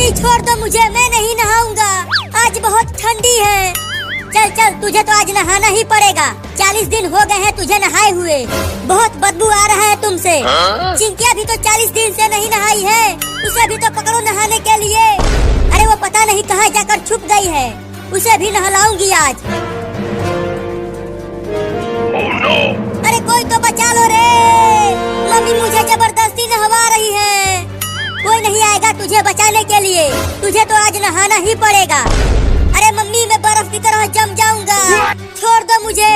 Mummy छोड़ दो मुझे, मैं नहीं नहाऊंगा, आज बहुत ठंडी है। चल चल, तुझे तो आज नहाना ही पड़ेगा। 40 दिन हो गए हैं तुझे नहाए हुए, बहुत बदबू आ रहा है तुमसे। चिंकिया भी तो 40 दिन से नहीं नहाई है, उसे भी तो पकड़ो नहाने के लिए। अरे वो पता नहीं कहाँ जाकर छुप गई है, उसे भी नहलाऊंगी आज। Oh no! अरे कोई तो बचा लो रे, मम्मी मुझे जबरदस्ती नहवा रही है। कोई नहीं आएगा तुझे बचाने के लिए, तुझे तो आज नहाना ही पड़ेगा। अरे मम्मी मैं बर्फ की तरह जम जाऊंगा, छोड़ दो मुझे।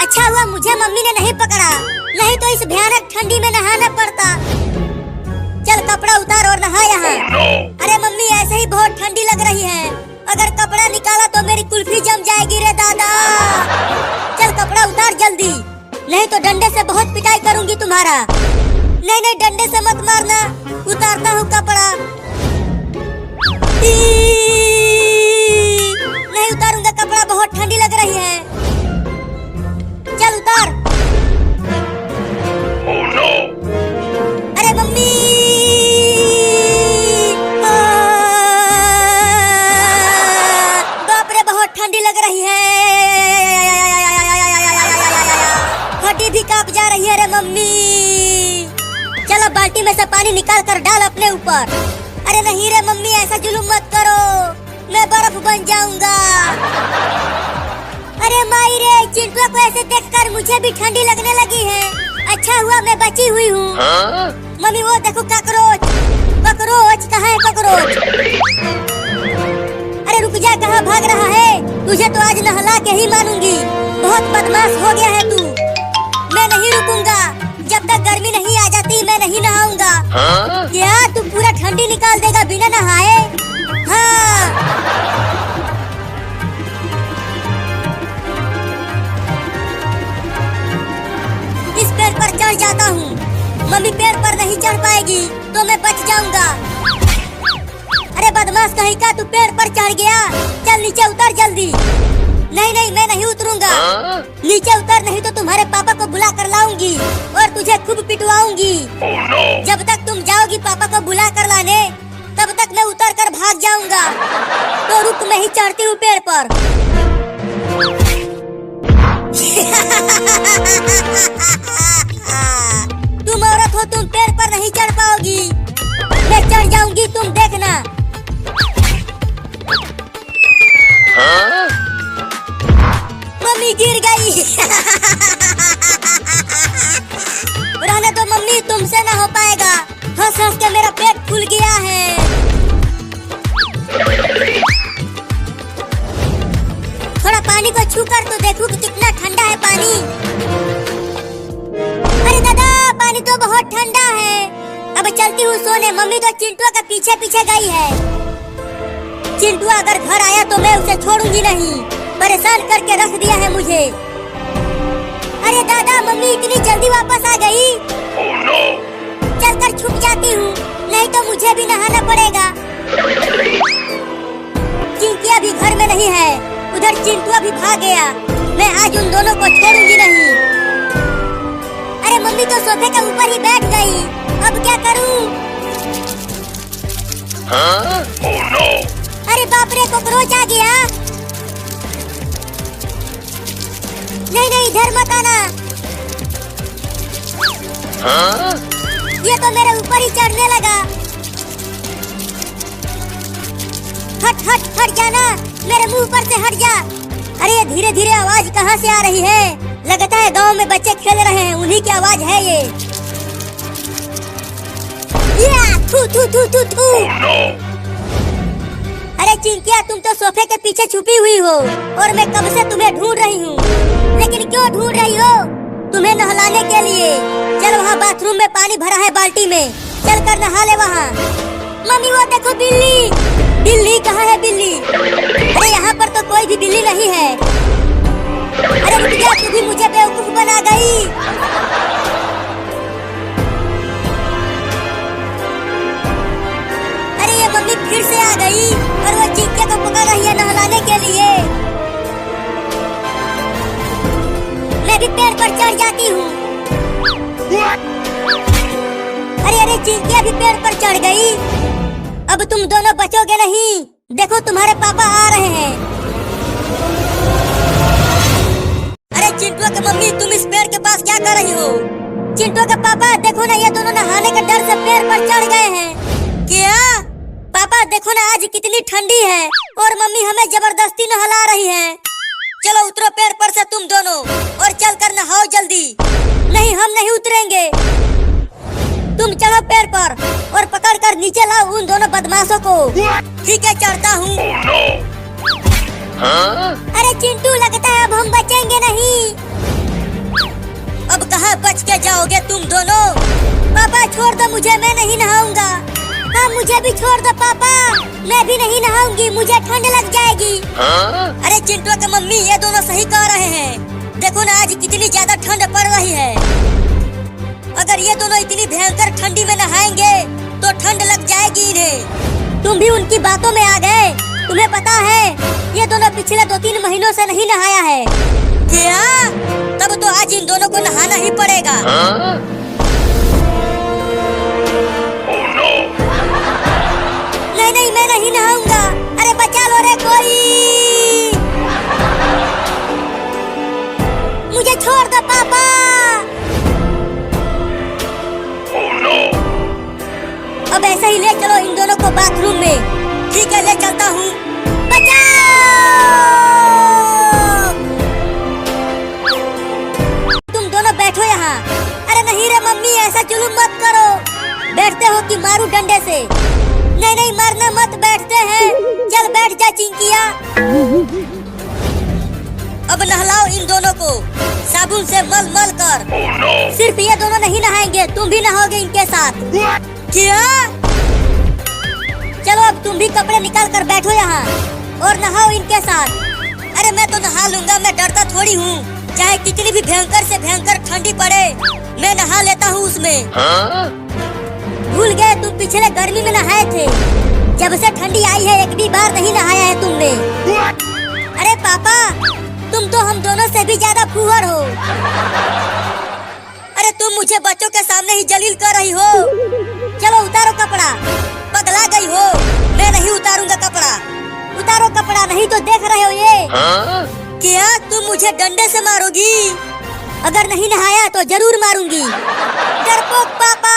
अच्छा हुआ मुझे मम्मी ने नहीं पकड़ा, नहीं तो इस भयानक ठंडी में नहाना पड़ता। चल कपड़ा उतार और नहा यहाँ। अरे मम्मी ऐसे ही बहुत ठंडी लग रही है, अगर कपड़ा निकाला तो मेरी कुल्फी जम जाएगी रे दादा। चल कपड़ा उतार जल्दी, नहीं तो डंडे से बहुत पिटाई करूंगी तुम्हारा। नहीं नहीं डंडे से मत मारना, उतारता हूँ कपड़ा। नहीं उतारूंगा कपड़ा, बहुत ठंडी लग रही है। चल उतार। Oh no! अरे मम्मी बाप रे बहुत ठंडी लग रही है, हड्डी भी कांप जा रही है रे मम्मी। चलो बाल्टी में से पानी निकाल कर डाल अपने ऊपर। अरे नहीं रे मम्मी ऐसा जुलूम मत करो, मैं बर्फ बन जाऊंगा। अरे माई रे, चिंटुआ को ऐसे देखकर मुझे भी ठंडी लगने लगी है। अच्छा हुआ मैं बची हुई हूँ। मम्मी वो देखो काकरोच, ककरोच कहाँ है ककरोच? अरे रुक जा, कहाँ भाग रहा है? तुझे तो आज नहला के ही मानूंगी, बहुत बदमाश हो गया है तू। मैं नहीं रुकूंगा, जब तक गर्मी नहीं आ जाती मैं नहीं नहाऊंगा। क्या तू पूरा ठंडी निकाल देगा बिना नहाए? हाँ इस पेड़ पर चढ़ जाता हूँ, मम्मी पेड़ पर नहीं चढ़ पाएगी तो मैं बच जाऊंगा। अरे बदमाश कहीं का, तू पेड़ पर चढ़ गया, चल नीचे उतर जल्दी। नहीं नहीं मैं नहीं उतरूंगा, नीचे उतर नहीं तो तुम्हारे पापा को बुला कर लाऊंगी और तुझे खूब पिटवाऊंगी। Oh no! जब तक तुम जाओगी पापा को बुला कर लाने, तब तक मैं उतर कर भाग जाऊंगा। तो रुक, मैं ही चढ़ती हूँ पेड़ पर। तुम औरत हो, तुम पेड़ पर नहीं चढ़ पाओगी, मैं चढ़ जाऊंगी, तुम देखना। मम्मी गिर गई। रहने दो मम्मी, तुमसे ना हो पाएगा, हंस हंस के मेरा पेट फूल गया है। थोड़ा पानी को छू कर तो देखूं कि कितना ठंडा है पानी। अरे दादा पानी तो बहुत ठंडा है, अब चलती हूँ सोने। मम्मी तो चिंटुआ के पीछे पीछे गई है। चिंटुआ अगर घर आया तो मैं उसे छोड़ूंगी नहीं, परेशान करके रख दिया है मुझे। अरे दादा मम्मी इतनी जल्दी वापस आ गई। Oh no! चलकर छुप जाती हूँ, नहीं तो मुझे भी नहाना पड़ेगा। चिंकिया भी घर में नहीं है, उधर चिंटुआ भी भाग गया, मैं आज उन दोनों को छोड़ूंगी नहीं। अरे मम्मी तो सोफे के ऊपर ही बैठ गई, अब क्या करूँ? Oh no! अरे बाप रे कॉकरोच आ गया। नहीं नहीं इधर मत आना, ये तो मेरे ऊपर ही चढ़ने लगा। हट हट हट जाना, मेरे मुंह पर से हट जा। अरे ये धीरे धीरे आवाज कहाँ से आ रही है? लगता है गांव में बच्चे खेल रहे हैं, उन्हीं की आवाज है ये। थू थू थू थू थू। Oh no! अरे चिंकिया तुम तो सोफे के पीछे छुपी हुई हो और मैं कब से तुम्हें ढूंढ रही हूँ, लेकिन क्यों ढूंढ रही हो? तुम्हें नहलाने के लिए। चल वहाँ बाथरूम में पानी भरा है बाल्टी में, चल कर नहा ले वहाँ। मम्मी वो देखो बिल्ली। बिल्ली कहाँ है बिल्ली? अरे यहाँ पर तो कोई भी बिल्ली नहीं है। अरे रुक जा, तू भी मुझे बेवकूफ बना गई। अरे ये मम्मी फिर से आ गई और वो चिंकिया को पकड़ रही है नहलाने के लिए। मैं भी पेड़ पर चढ़ जाती हूँ। अरे अरे चिंकिया भी पेड़ पर चढ़ गई। अब तुम दोनों बचोगे नहीं। देखो तुम्हारे पापा आ रहे हैं। अरे चिंटू की मम्मी, तुम इस पेड़ के पास क्या कर रही हो? चिंटू के पापा देखो ना, ये दोनों नहाने के डर से पेड़ पर चढ़ गए हैं। क्या पापा देखो ना, आज कितनी ठंडी है और मम्मी हमें जबरदस्ती नहला रही है। चलो उतरो पेड़ पर से तुम दोनों और चल कर नहाओ जल्दी। नहीं, हम नहीं उतरेंगे। तुम चढ़ो पेड़ पर और पकड़ कर नीचे लाओ उन दोनों बदमाशों को। ठीक है, चढ़ता हूँ। Oh no! अरे चिंटू, लगता है अब हम बचेंगे नहीं। अब कहाँ बच के जाओगे तुम दोनों? पापा छोड़ दो मुझे, मैं नहीं नहाऊंगा। हाँ, मुझे भी छोड़ दो पापा, मैं भी नहीं नहाऊंगी, मुझे ठंड लग जाएगी। अरे चिंटू की मम्मी, ये दोनों सही कह रहे हैं। देखो ना, आज कितनी ज्यादा ठंड पड़ रही है। अगर ये दोनों इतनी भयंकर ठंडी में नहाएंगे तो ठंड लग जाएगी इन्हें। तुम भी उनकी बातों में आ गए। तुम्हें पता है ये दोनों पिछले 2-3 महीनों से नहीं नहाया है। क्या? तब तो आज इन दोनों को नहाना ही पड़ेगा। Oh no! नहीं नहीं, मैं नहीं नहाऊंगा। अरे बचा लो रे कोई, मुझे छोड़ दो पापा। Oh no! अब ऐसा ही ले चलो इन दोनों को बाथरूम में। ठीक है, ले चलता हूँ। बचाओ! तुम दोनों बैठो यहाँ। अरे नहीं रे मम्मी, ऐसा जुलूम मत करो। बैठते हो कि मारू डंडे से? नहीं नहीं, मारना मत, बैठते हैं। चल बैठ जा चिंकिया। अब नहलाओ इन दोनों को साबुन से मल मल कर। Oh no! सिर्फ ये दोनों नहीं नहाएंगे, तुम भी नहाओगे इनके साथ। क्या? चलो अब तुम भी कपड़े निकाल कर बैठो यहाँ और नहाओ इनके साथ। अरे मैं तो नहा लूंगा, मैं डरता थोड़ी हूँ। चाहे कितनी भी भयंकर से भयंकर ठंडी पड़े, मैं नहा लेता हूँ उसमें। भूल गए तुम पिछले गर्मी में नहाए थे। जब से ठंडी आई है एक भी बार नहीं नहाया है तुमने। अरे पापा, तुम तो हम दोनों से भी ज्यादा फूहड़ हो। अरे तुम मुझे बच्चों के सामने ही जलील कर रही हो। चलो उतारो कपड़ा। पगला गई हो? मैं नहीं उतारूंगा कपड़ा। उतारो कपड़ा, नहीं तो देख रहे हो ये। क्या तुम मुझे डंडे से मारोगी? अगर नहीं नहाया तो जरूर मारूंगी। डरपोक पापा।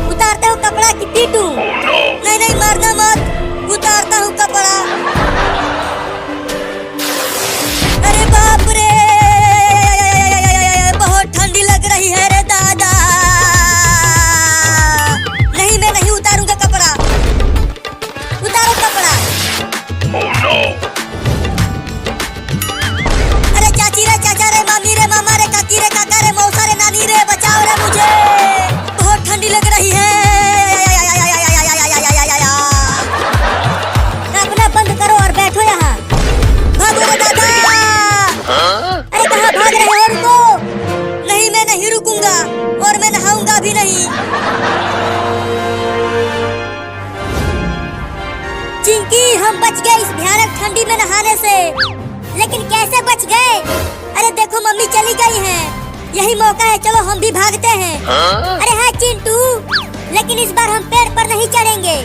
उतारते हो कपड़ा कि पीटूं? नहीं नहीं, मारना मत, उतारता हूँ कपड़ा। अरे बाप रे, बहुत ठंडी लग रही है रे दादा। नहीं, मैं नहीं उतारूंगा कपड़ा। उतारो कपड़ा। Oh no! अरे चाची रे, चाचा रे, मामी रे, मामा रे, काकी रे, काका रे, मौसा रे, नानी रे, बचाओ रे मुझे, बहुत ठंडी लग रही है। अपना बंद करो और बैठो यहाँ। भागो रे दादा। अरे कहाँ भाग रहे हो? रुको। नहीं, मैं नहीं रुकूंगा और मैं नहाऊंगा भी नहीं। चिंकी, हम बच गए इस भयानक ठंडी में नहाने से। लेकिन कैसे बच गए? अरे देखो मम्मी चली गई हैं। यही मौका है, चलो हम भी भागते हैं। अरे हाँ चिंटू, लेकिन इस बार हम पेड़ पर नहीं चढ़ेंगे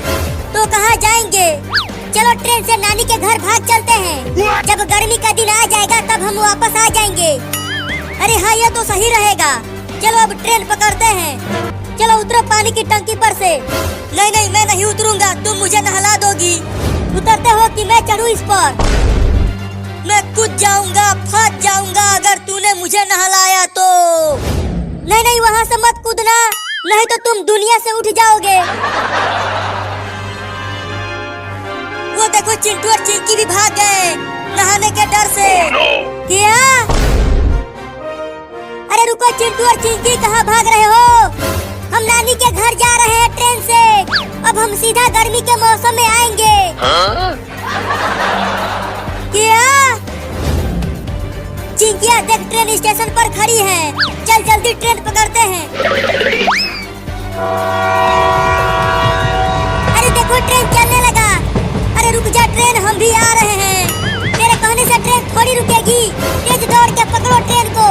तो कहाँ जाएंगे? चलो ट्रेन से नानी के घर भाग चलते हैं। जब गर्मी का दिन आ जाएगा तब हम वापस आ जाएंगे। अरे हाँ, ये तो सही रहेगा। चलो अब ट्रेन पकड़ते हैं। चलो उतरो पानी की टंकी पर से। नहीं नहीं, मैं नहीं उतरूंगा, तुम मुझे नहला दोगी। उतरते हो कि मैं चढ़ूं इस पर? मैं कूद जाऊंगा, फंस जाऊंगा अगर तूने मुझे नहलाया तो। नहीं नहीं, वहाँ से मत कूदना, नहीं तो तुम दुनिया से उठ जाओगे। वो देखो चिंटू और चिंकी भी भाग गए नहाने के डर से। क्या? अरे रुको चिंटू और चिंकी, कहाँ भाग रहे हो? हम नानी के घर जा रहे हैं ट्रेन से। अब हम सीधा गर्मी के मौसम में आएंगे। क्या? चिंकिया देख, ट्रेन स्टेशन पर खड़ी है। चल जल्दी ट्रेन पकड़ते हैं। अरे देखो ट्रेन चलने लगा। अरे रुक जा ट्रेन, हम भी आ रहे हैं। तेरे कहने से ट्रेन थोड़ी रुकेगी। तेज दौड़ के पकड़ो ट्रेन को।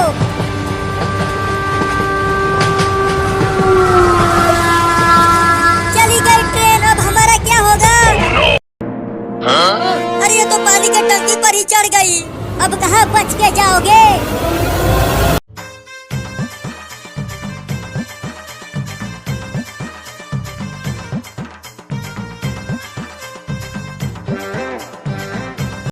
गाड़ी के टंकी पर ही चढ़ गई। अब कहाँ बच के जाओगे?